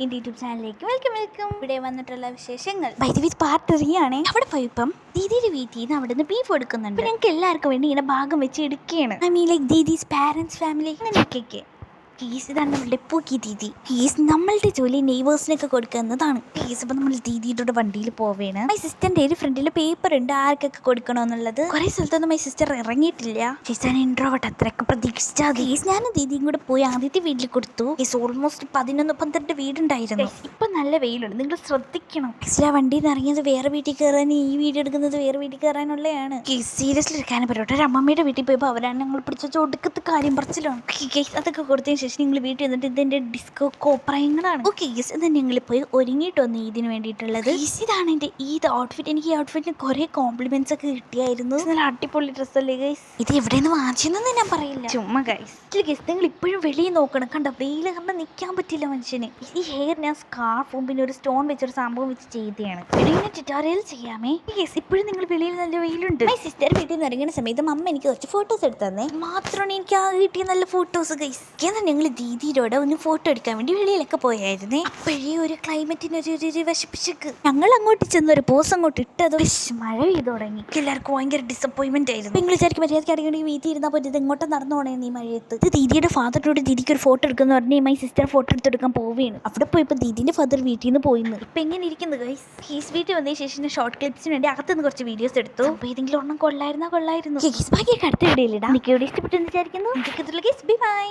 എൻ്റെ യൂട്യൂബ് ചാനലിലേക്ക് വെൽക്കം. ഇവിടെ വന്നിട്ടുള്ള വിശേഷങ്ങൾ വൈദ്യുതി പാർട്ട് 3 ആണ്. അവിടെ പോയപ്പം ദീദിയുടെ വീട്ടിൽ നിന്ന് അവിടെ നിന്ന് ബീഫ് എടുക്കുന്നുണ്ട്. ഞങ്ങൾക്ക് എല്ലാവർക്കും വേണ്ടി ഇങ്ങനെ ഭാഗം വെച്ച് എടുക്കുകയാണ്. ഐ മീൻ ലൈക്ക് ദീദീസ് പാരൻസ് ഫാമിലി അങ്ങനെയൊക്കെ. കേസ് ഇതാണ് നമ്മളുടെ പൂക്കി ദീദി. കേസ് നമ്മളുടെ ജോലി നെയ്ബേഴ്സിനൊക്കെ കൊടുക്കുന്നതാണ്. കേസ് ഇപ്പം നമ്മൾ ദീദിയുടെ വണ്ടിയിൽ പോവേണ്. മൈ സിസ്റ്ററിന്റെ ഒരു ഫ്രണ്ടിൽ പേപ്പർ ഉണ്ട് ആർക്കൊക്കെ കൊടുക്കണമെന്നുള്ളത്. കുറെ സ്ഥലത്തൊന്നും മൈ സിസ്റ്റർ ഇറങ്ങിയിട്ടില്ല. ചേച്ചാൻ ഇൻട്രോവേർട്ട് അത്രയൊക്കെ പ്രതീക്ഷിച്ചാ. കേസ് ഞാനും ദീദിയും കൂടെ പോയി ആദ്യത്തെ വീട്ടിൽ കൊടുത്തു. Case almost 11-12 വീടുണ്ടായിരുന്നു. ഇപ്പൊ നല്ല വെയിലുണ്ട്, നിങ്ങൾ ശ്രദ്ധിക്കണം. കേസിൽ ആ വണ്ടിയിൽ നിന്ന് ഇറങ്ങിയത് വേറെ വീട്ടിൽ കയറാൻ, ഈ വീഡിയോ എടുക്കുന്നത് വേറെ വീട്ടിൽ കയറാനുള്ളതാണ്. കേസ് സീരിയസ്ലി എടുക്കാനും പറ്റോട്ടെ. ഒരു അമ്മമ്മയുടെ വീട്ടിൽ പോയപ്പോൾ അവരാണ് ഞങ്ങൾ പിടിച്ച ഒടുക്കത്ത് കാര്യം പറിച്ചിലാണ്. കേസ് അതൊക്കെ കൊടുത്തതിന് ശേഷം നിങ്ങൾ വീട്ടിൽ വന്നിട്ട് ഇതിന്റെ ഡിസ്കോ കോപ്രായങ്ങളാണ്. ഓക്കെ ഗീസ്, ഇത് ഞങ്ങൾ പോയി ഒരുങ്ങിയിട്ട് വന്നു ഇതിന് വേണ്ടിയിട്ടുള്ളത്. ഇതാണ് എൻ്റെ ഈദ് ഔട്ട്ഫിറ്റ്. എനിക്ക് ഈ ഔട്ട്ഫിറ്റിന് കുറെ കോംപ്ലിമെന്റ്സ് ഒക്കെ കിട്ടിയായിരുന്നു. നല്ല അടിപൊളി ഡ്രസ്സല്ലേ ഗൈസ്. ഇത് എവിടെ നിന്ന് വാങ്ങിച്ചെന്ന് ഞാൻ പറയില്ല, ചുമ്മാ ഗൈസ്. ഗൈസ് നിങ്ങൾ ഇപ്പോഴും വെളിയിൽ നോക്കണം. കണ്ട വെയിൽ കണ്ട നിൽക്കാൻ പറ്റില്ല മനുഷ്യന്. ഈ ഹെയർ ഞാൻ സ്കാർഫും പിന്നെ ഒരു സ്റ്റോൺ വെച്ചൊരു സംഭവം വെച്ച് ചെയ്തതാണ്. പിന്നെ ട്യൂട്ടോറിയൽ ചെയ്യാമേ. ഗൈസ് ഇപ്പോഴും നിങ്ങൾ വെളിയിൽ നല്ല വെയിലുണ്ട്. മൈ സിസ്റ്റർ വീട്ടിൽ നിന്ന് ഇറങ്ങുന്ന സമയത്ത് അമ്മ എനിക്ക് കുറച്ച് ഫോട്ടോസ് എടുത്തു തന്നെ. മാത്രമാണ് എനിക്ക് ആ കിട്ടിയ നല്ല ഫോട്ടോസ് ഗൈസ്. എന്നാൽ ഞങ്ങൾ ദീദിയോടെ ഒന്ന് ഫോട്ടോ എടുക്കാൻ വേണ്ടി വെളിയിലൊക്കെ പോയായിരുന്നേ. അപ്പോഴേ ഒരു ക്ലൈമറ്റിന് ഒരു വിശപ്പിച്ചക്ക് ഞങ്ങൾ അങ്ങോട്ട് ചെന്നൊരു പോസ് അങ്ങോട്ട് ഇട്ടത് മഴ പെയ്തു തുടങ്ങി. എല്ലാവർക്കും ഭയങ്കര ഡിസപ്പോയിൻമെന്റ് ആയിരുന്നു. നിങ്ങൾ വിചാരിക്കും മര്യാദയ്ക്ക് അടങ്ങി വീട്ടിൽ ഇരുന്നാൽ പറ്റും, ഇത് ഇങ്ങോട്ട് നടന്നു പോണേ ഈ മഴയത്ത്. ഇത് ദീദിയുടെ ഫാദറിനോട് ദീദിക്ക് ഒരു ഫോട്ടോ എടുക്കുന്ന പറഞ്ഞ് മൈ സിസ്റ്റർ ഫോട്ടോ എടുത്തെടുക്കാൻ പോവുകയാണ്. അവിടെ പോയപ്പോൾ ദീദിന്റെ ഫാദർ വീട്ടിൽ നിന്ന് പോയിന്ന്. ഇപ്പൊ എങ്ങനെ ഇരിക്കുന്നു ഗൈസ്. ഹീസ് വീട്ടിൽ വന്നതിന് ശേഷം ഷോർട്ട് ക്ലിപ്സിന് വേണ്ടി അകത്തുനിന്ന് കുറച്ച് വീഡിയോസ് എടുത്തു. അപ്പൊ ഏതെങ്കിലും ഒരെണ്ണം കൊള്ളായിരുന്നു. ബാക്കിയൊക്കെ അടുത്ത വീഡിയോയിലിടാം. എനിക്ക് ഇവിടെ ഇഷ്ടപ്പെട്ടെന്ന് വിചാരിക്കുന്നു. ബൈ.